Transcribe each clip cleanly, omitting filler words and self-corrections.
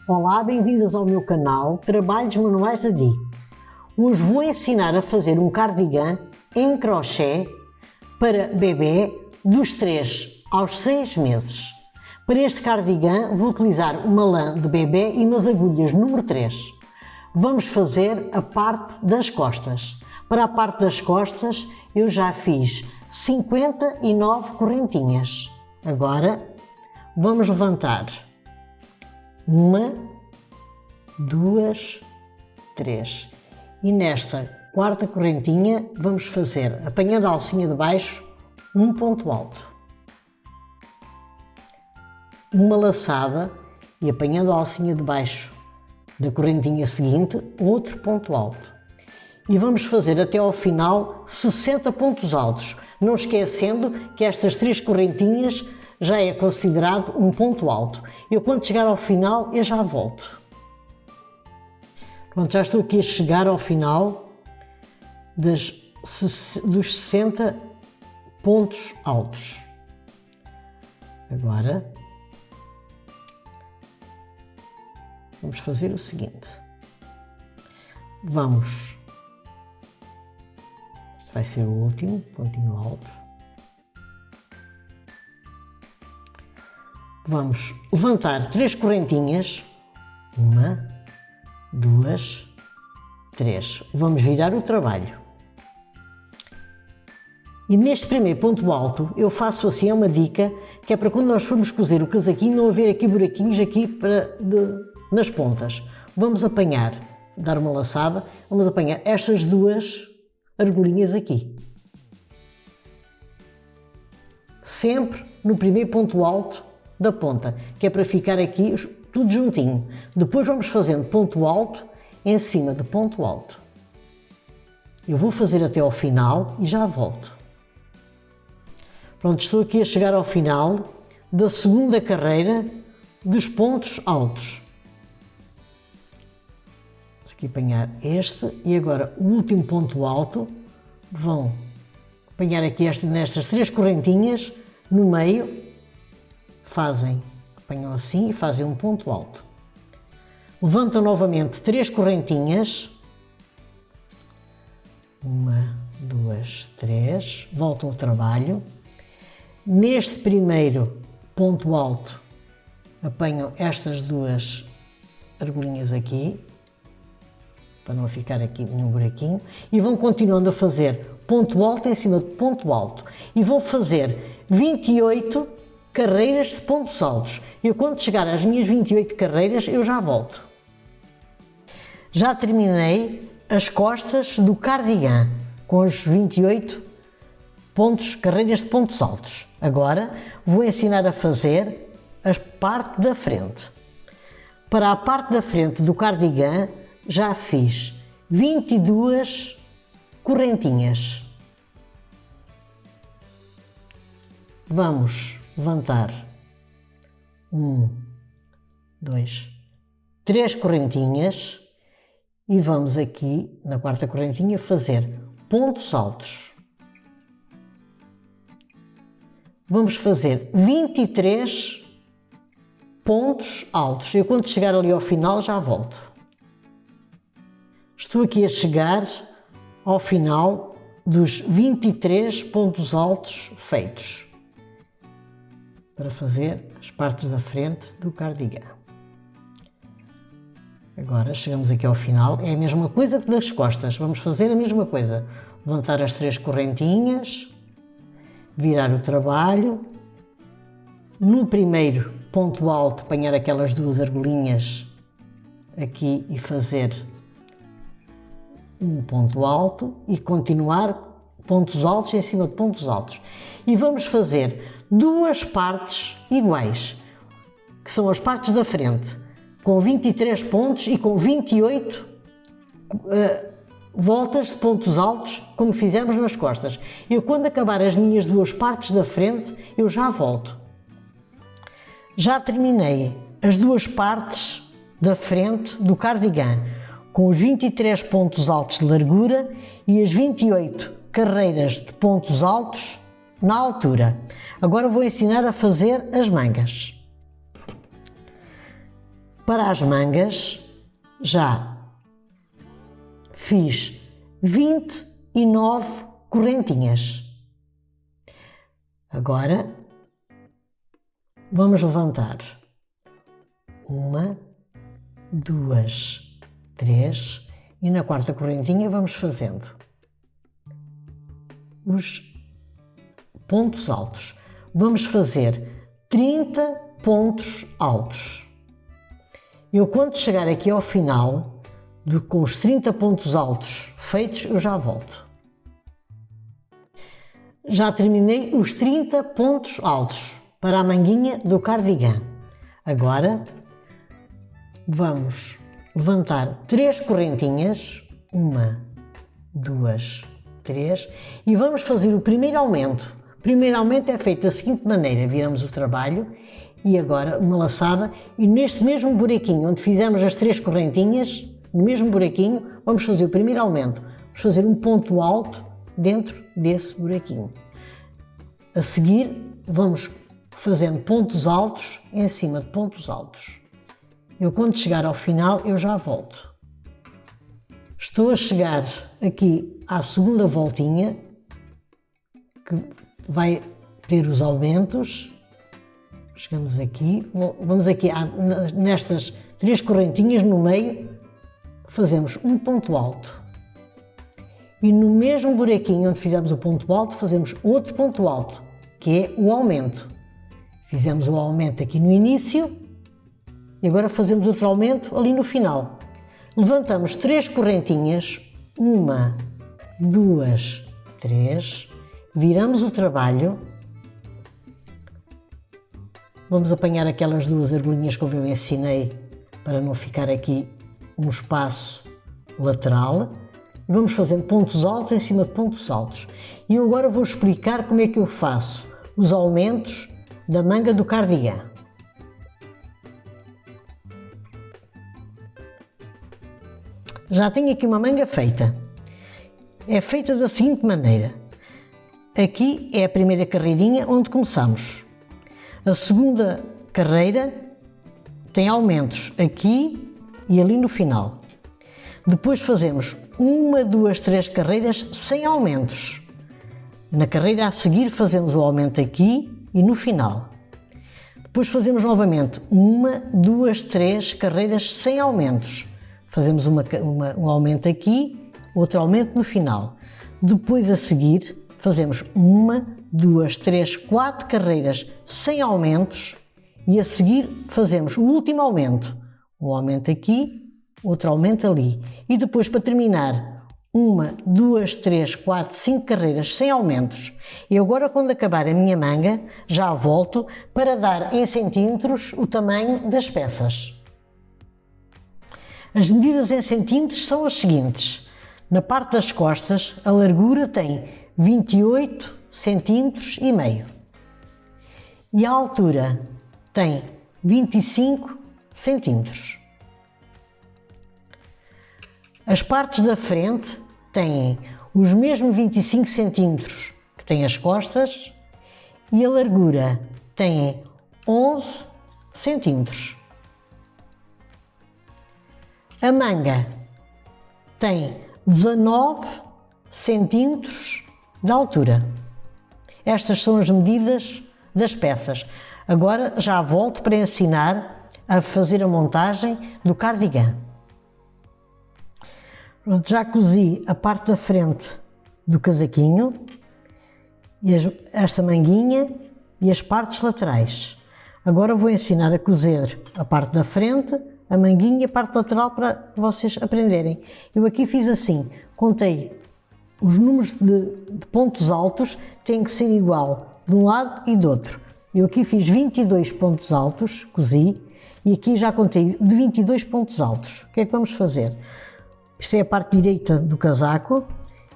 Olá, bem-vindas ao meu canal Trabalhos Manuais da Di. Hoje vou ensinar a fazer um cardigan em crochê para bebê dos 3 aos 6 meses. Para este cardigan vou utilizar uma lã de bebê e umas agulhas número 3. Vamos fazer a parte das costas. Para a parte das costas eu já fiz 59 correntinhas. Agora vamos levantar 1, 2, 3 e nesta quarta correntinha vamos fazer, apanhando a alcinha de baixo, um ponto alto, uma laçada e apanhando a alcinha de baixo da correntinha seguinte, outro ponto alto. E vamos fazer até ao final 60 pontos altos, não esquecendo que estas 3 correntinhas já é considerado um ponto alto. Eu quando chegar ao final, eu já volto. Pronto, já estou aqui a chegar ao final dos 60 pontos altos. Agora, vamos fazer o seguinte. Este vai ser o último pontinho alto. Vamos levantar 3 correntinhas, 1, 2, 3. Vamos virar o trabalho. E neste primeiro ponto alto eu faço assim uma dica, que é para quando nós formos cozer o casaquinho não haver aqui buraquinhos nas pontas. Vamos apanhar, dar uma laçada, vamos apanhar estas 2 argolinhas aqui. Sempre no primeiro ponto alto da ponta, que é para ficar aqui tudo juntinho. Depois vamos fazendo ponto alto em cima de ponto alto. Eu vou fazer até ao final e já volto. Pronto, estou aqui a chegar ao final da segunda carreira dos pontos altos. Vou aqui apanhar este e agora o último ponto alto. Vão apanhar aqui nestas 3 correntinhas no meio. Apanham assim e fazem um ponto alto. Levantam novamente 3 correntinhas. 1, 2, 3. Voltam o trabalho. Neste primeiro ponto alto, apanham estas 2 argolinhas aqui, para não ficar aqui nenhum buraquinho, e vão continuando a fazer ponto alto em cima de ponto alto. E vou fazer 28 carreiras de pontos altos. Eu quando chegar às minhas 28 carreiras, eu já volto. Já terminei as costas do cardigan, com os 28 carreiras de pontos altos. Agora vou ensinar a fazer a parte da frente. Para a parte da frente do cardigan, já fiz 22 correntinhas. Vamos levantar 1, 2, 3 correntinhas e vamos aqui na quarta correntinha fazer pontos altos. Vamos fazer 23 pontos altos. Eu quando chegar ali ao final já volto. Estou aqui a chegar ao final dos 23 pontos altos feitos para fazer as partes da frente do cardigan. Agora chegamos aqui ao final, é a mesma coisa que das costas, vamos fazer a mesma coisa. Levantar as 3 correntinhas, virar o trabalho, no primeiro ponto alto apanhar aquelas 2 argolinhas aqui e fazer um ponto alto e continuar pontos altos em cima de pontos altos. E vamos fazer 2 partes iguais, que são as partes da frente, com 23 pontos e com 28 voltas de pontos altos, como fizemos nas costas. Eu quando acabar as minhas 2 partes da frente, eu já volto. Já terminei as 2 partes da frente do cardigan, com os 23 pontos altos de largura e as 28 carreiras de pontos altos na altura. Agora vou ensinar a fazer as mangas. Para as mangas, já fiz 29 correntinhas. Agora, vamos levantar 1, 2, 3 e na quarta correntinha vamos fazendo os pontos altos. Vamos fazer 30 pontos altos. Eu, quando chegar aqui ao final, com os 30 pontos altos feitos, eu já volto. Já terminei os 30 pontos altos para a manguinha do cardigan. Agora, vamos levantar 3 correntinhas, 1, 2, 3, e vamos fazer o primeiro aumento. O primeiro aumento é feito da seguinte maneira: viramos o trabalho e agora uma laçada, e neste mesmo buraquinho onde fizemos as 3 correntinhas, no mesmo buraquinho, vamos fazer o primeiro aumento. Vamos fazer um ponto alto dentro desse buraquinho. A seguir, vamos fazendo pontos altos em cima de pontos altos. Eu, quando chegar ao final, eu já volto. Estou a chegar aqui à segunda voltinha, que vai ter os aumentos. Chegamos aqui, vamos aqui nestas 3 correntinhas no meio, fazemos um ponto alto. E no mesmo buraquinho onde fizemos o ponto alto, fazemos outro ponto alto, que é o aumento. Fizemos o aumento aqui no início e agora fazemos outro aumento ali no final. Levantamos 3 correntinhas, 1, 2, 3, viramos o trabalho. Vamos apanhar aquelas 2 argolinhas que eu ensinei para não ficar aqui um espaço lateral. E vamos fazendo pontos altos em cima de pontos altos. E eu agora vou explicar como é que eu faço os aumentos da manga do cardigan. Já tenho aqui uma manga feita. É feita da seguinte maneira. Aqui é a primeira carreirinha onde começamos. A segunda carreira tem aumentos aqui e ali no final. Depois fazemos 1, 2, 3 carreiras sem aumentos. Na carreira a seguir fazemos o aumento aqui e no final. Depois fazemos novamente 1, 2, 3 carreiras sem aumentos. Fazemos um aumento aqui, outro aumento no final. Depois a seguir fazemos 1, 2, 3, 4 carreiras sem aumentos e a seguir fazemos o último aumento. Um aumento aqui, outro aumento ali. E depois, para terminar, 1, 2, 3, 4, 5 carreiras sem aumentos. E agora, quando acabar a minha manga, já volto para dar em centímetros o tamanho das peças. As medidas em centímetros são as seguintes. Na parte das costas, a largura tem 28 centímetros e meio. E a altura tem 25 centímetros. As partes da frente têm os mesmos 25 centímetros que têm as costas e a largura tem 11 centímetros. A manga tem 19 centímetros de altura. Estas são as medidas das peças. Agora já volto para ensinar a fazer a montagem do cardigan. Já cozi a parte da frente do casaquinho, e esta manguinha e as partes laterais. Agora vou ensinar a cozer a parte da frente, a manguinha e a parte lateral para vocês aprenderem. Eu aqui fiz assim, contei os números de pontos altos, tem que ser igual de um lado e do outro. Eu aqui fiz 22 pontos altos, cozi, e aqui já contei de 22 pontos altos. O que é que vamos fazer? Isto é a parte direita do casaco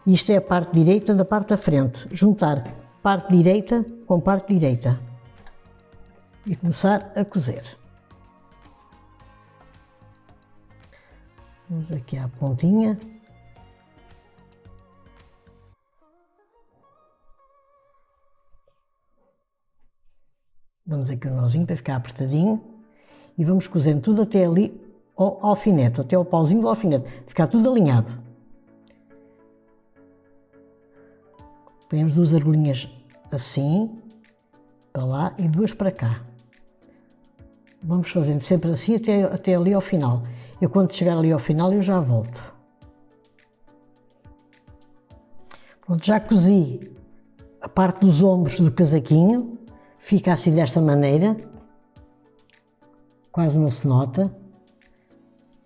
e isto é a parte direita da parte da frente. Juntar parte direita com parte direita e começar a cozer. Vamos aqui à pontinha. Damos aqui um nozinho para ficar apertadinho e vamos cozendo tudo até ali ao alfinete, até ao pauzinho do alfinete, ficar tudo alinhado. Põemos 2 argolinhas assim, para lá e 2 para cá. Vamos fazendo sempre assim até ali ao final. Eu quando chegar ali ao final eu já volto. Pronto, já cozi a parte dos ombros do casaquinho, fica assim desta maneira, quase não se nota,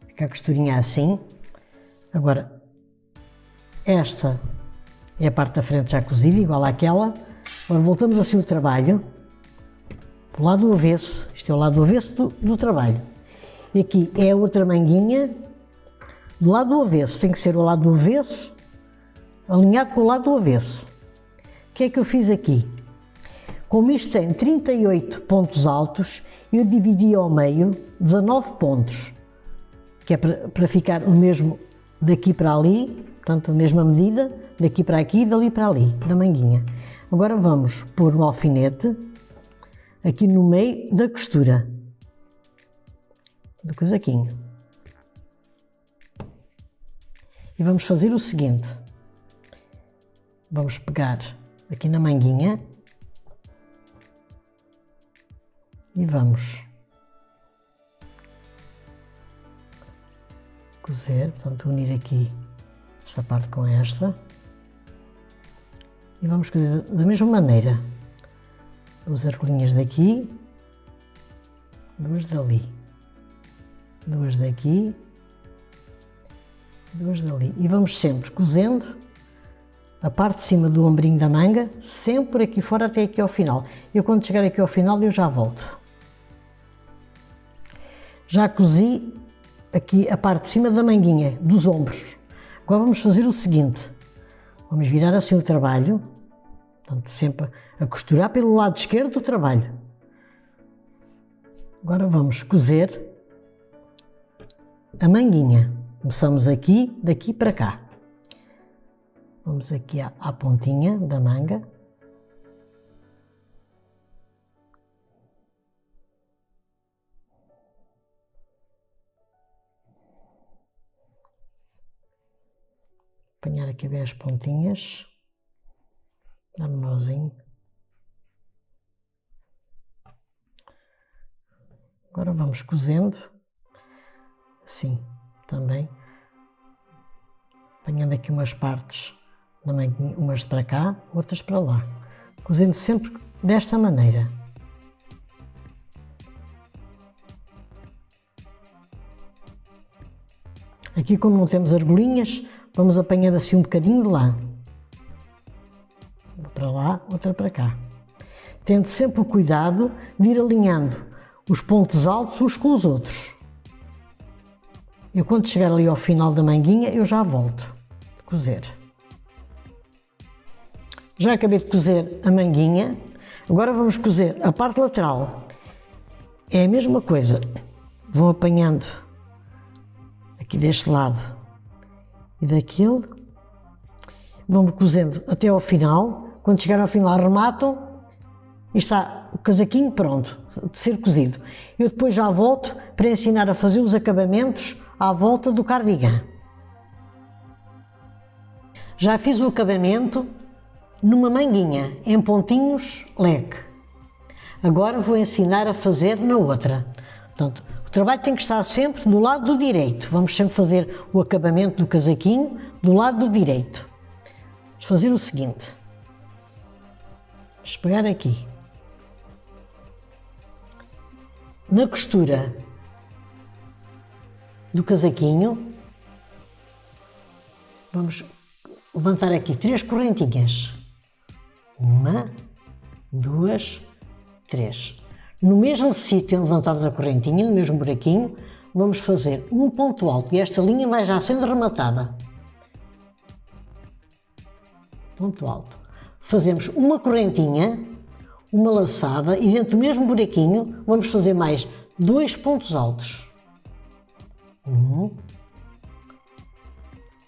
fica a costurinha assim. Agora, esta é a parte da frente já cozida, igual àquela. Agora voltamos assim o trabalho, do lado do avesso, isto é o lado do avesso do trabalho. E aqui é a outra manguinha, do lado do avesso, tem que ser o lado do avesso, alinhado com o lado do avesso. O que é que eu fiz aqui? Como isto tem 38 pontos altos, eu dividi ao meio 19 pontos, que é para ficar o mesmo daqui para ali, portanto a mesma medida, daqui para aqui e dali para ali, da manguinha. Agora vamos pôr um alfinete aqui no meio da costura do casaquinho. E vamos fazer o seguinte, vamos pegar aqui na manguinha e vamos cozer, portanto unir aqui esta parte com esta e vamos cozer da mesma maneira, 2 argolinhas daqui, 2 dali, 2 daqui, 2 dali e vamos sempre cozendo a parte de cima do ombrinho da manga, sempre por aqui fora até aqui ao final. Eu quando chegar aqui ao final eu já volto. Já cozi aqui a parte de cima da manguinha, dos ombros. Agora vamos fazer o seguinte, vamos virar assim o trabalho, portanto sempre a costurar pelo lado esquerdo do trabalho. Agora vamos cozer a manguinha. Começamos aqui, daqui para cá. Vamos aqui à pontinha da manga. Apanhar aqui bem as pontinhas. Dar um nozinho. Agora vamos cozendo. Assim, também. Apanhando aqui umas partes da manguinha, umas para cá, outras para lá. Cozendo sempre desta maneira. Aqui, como não temos argolinhas, vamos apanhando assim um bocadinho de lã. Uma para lá, outra para cá. Tendo sempre o cuidado de ir alinhando os pontos altos uns com os outros. Eu quando chegar ali ao final da manguinha, eu já volto a cozer. Já acabei de cozer a manguinha, agora vamos cozer a parte lateral. É a mesma coisa, vou apanhando aqui deste lado e daquele, vamos cozendo até ao final. Quando chegar ao final rematam e está o casaquinho pronto de ser cozido. Eu depois já volto para ensinar a fazer os acabamentos à volta do cardigan. Já fiz o acabamento numa manguinha, em pontinhos leque. Agora vou ensinar a fazer na outra. Portanto, o trabalho tem que estar sempre do lado do direito. Vamos sempre fazer o acabamento do casaquinho do lado do direito. Vamos fazer o seguinte. Vamos pegar aqui. Na costura do casaquinho, vamos levantar aqui 3 correntinhas. 1, 2, 3. No mesmo sítio onde levantamos a correntinha, no mesmo buraquinho, vamos fazer um ponto alto e esta linha vai já sendo rematada. Ponto alto. Fazemos uma correntinha, uma laçada e dentro do mesmo buraquinho vamos fazer mais 2 pontos altos. 1,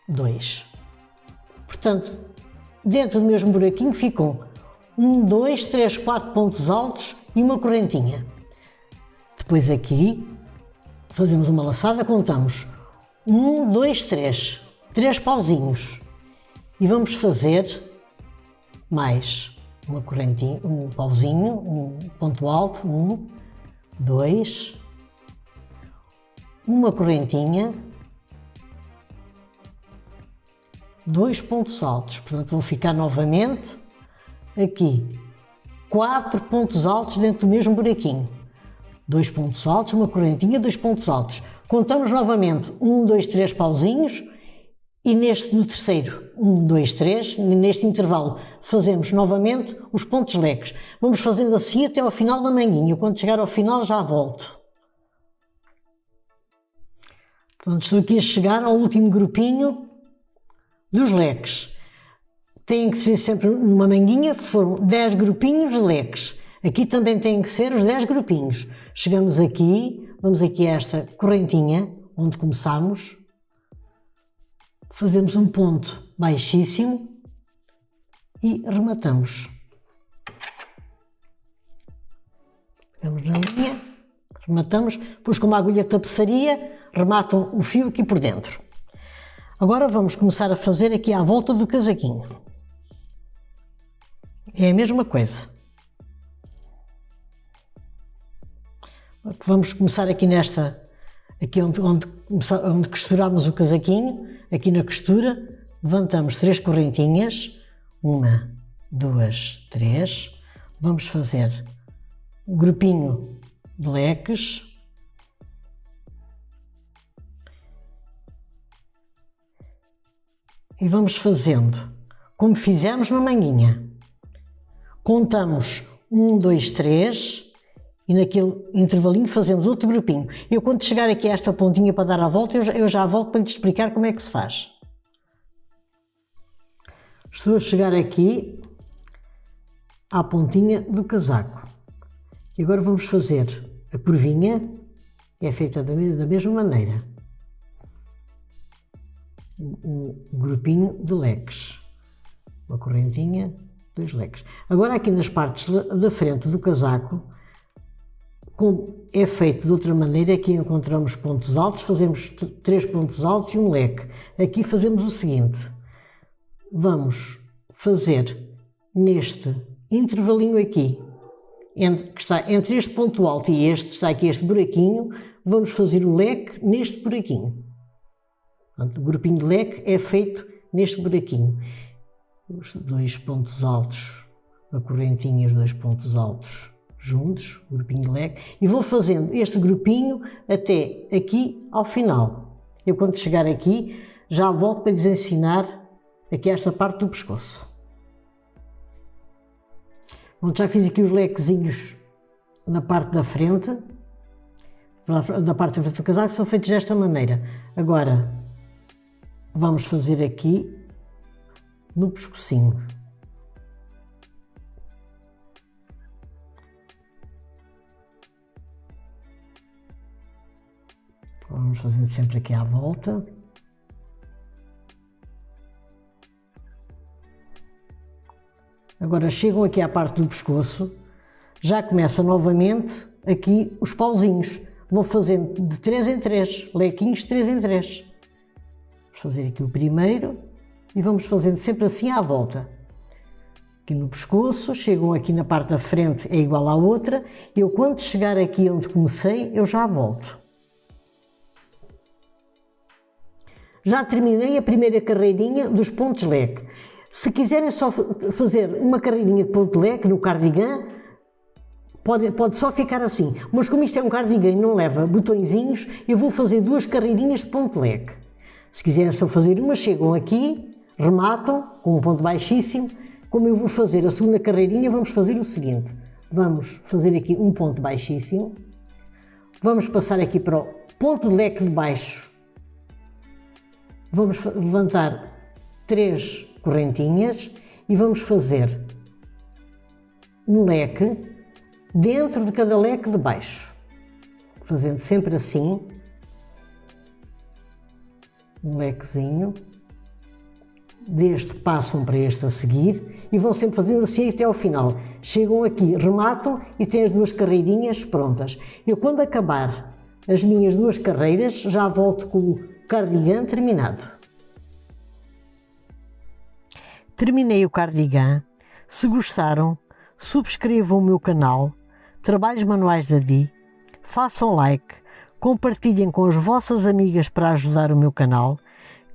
2. Portanto, dentro do mesmo buraquinho ficam 1, 2, 3, 4 pontos altos e uma correntinha. Depois aqui fazemos uma laçada, contamos 1, 2, 3, 3 pauzinhos e vamos fazer mais uma correntinha, um pauzinho, um ponto alto, 1, 2, uma correntinha, 2 pontos altos, portanto vão ficar novamente aqui 4 pontos altos dentro do mesmo buraquinho. 2 pontos altos, uma correntinha, 2 pontos altos. Contamos novamente 1, 2, 3 pauzinhos e no terceiro 1, 2, 3, neste intervalo fazemos novamente os pontos leques. Vamos fazendo assim até ao final da manguinha. Quando chegar ao final já volto. Portanto, estou aqui a chegar ao último grupinho dos leques. Tem que ser sempre numa manguinha, foram 10 grupinhos de leques. Aqui também têm que ser os 10 grupinhos. Chegamos aqui, vamos aqui a esta correntinha, onde começamos. Fazemos um ponto baixíssimo e rematamos. Pegamos na linha, rematamos, depois com uma agulha de tapeçaria, rematam o fio aqui por dentro. Agora vamos começar a fazer aqui à volta do casaquinho. É a mesma coisa. Vamos começar aqui aqui onde costuramos o casaquinho, aqui na costura, levantamos 3 correntinhas, 1, 2, 3, vamos fazer um grupinho de leques, e vamos fazendo como fizemos na manguinha. Contamos 1, 2, 3 e naquele intervalinho fazemos outro grupinho. Eu quando chegar aqui a esta pontinha para dar a volta, eu já volto para lhe explicar como é que se faz. Estou a chegar aqui à pontinha do casaco. E agora vamos fazer a curvinha, que é feita da mesma maneira. Um grupinho de leques. Uma correntinha, 2 leques. Agora aqui nas partes da frente do casaco, como é feito de outra maneira, aqui encontramos pontos altos, fazemos 3 pontos altos e um leque. Aqui fazemos o seguinte, vamos fazer neste intervalinho aqui, que está entre este ponto alto e está aqui este buraquinho, vamos fazer o leque neste buraquinho. Portanto, o grupinho de leque é feito neste buraquinho. Os 2 pontos altos, a correntinha e os 2 pontos altos juntos, o grupinho de leque, e vou fazendo este grupinho até aqui ao final. Eu quando chegar aqui já volto para lhes ensinar aqui esta parte do pescoço. Bom, já fiz aqui os lequezinhos na parte da frente, da parte da frente do casaco, são feitos desta maneira. Agora vamos fazer aqui no pescocinho. Vamos fazendo sempre aqui à volta. Agora chegam aqui à parte do pescoço, já começa novamente aqui os pauzinhos. Vão fazendo de 3 em 3, lequinhos de 3 em 3. Vamos fazer aqui o primeiro e vamos fazendo sempre assim à volta. Aqui no pescoço, chegam aqui na parte da frente, é igual à outra. Eu quando chegar aqui onde comecei, eu já volto. Já terminei a primeira carreirinha dos pontos leque. Se quiserem só fazer uma carreirinha de ponto leque no cardigan, pode só ficar assim. Mas como isto é um cardigan e não leva botõezinhos, eu vou fazer 2 carreirinhas de ponto leque. Se quiserem só fazer uma, chegam aqui, rematam com um ponto baixíssimo. Como eu vou fazer a segunda carreirinha, vamos fazer o seguinte. Vamos fazer aqui um ponto baixíssimo. Vamos passar aqui para o ponto de leque de baixo. Vamos levantar 3 correntinhas e vamos fazer um leque dentro de cada leque de baixo, fazendo sempre assim, um lequezinho deste passam para este a seguir e vão sempre fazendo assim até ao final. Chegam aqui, rematam e têm as duas carreirinhas prontas. Eu, quando acabar as minhas duas carreiras, já volto com o cardigan terminado. Terminei o cardigan. Se gostaram, subscrevam o meu canal Trabalhos Manuais da Di, façam like, compartilhem com as vossas amigas para ajudar o meu canal,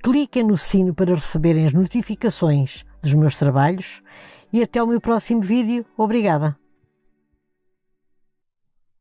cliquem no sino para receberem as notificações dos meus trabalhos e até o meu próximo vídeo. Obrigada!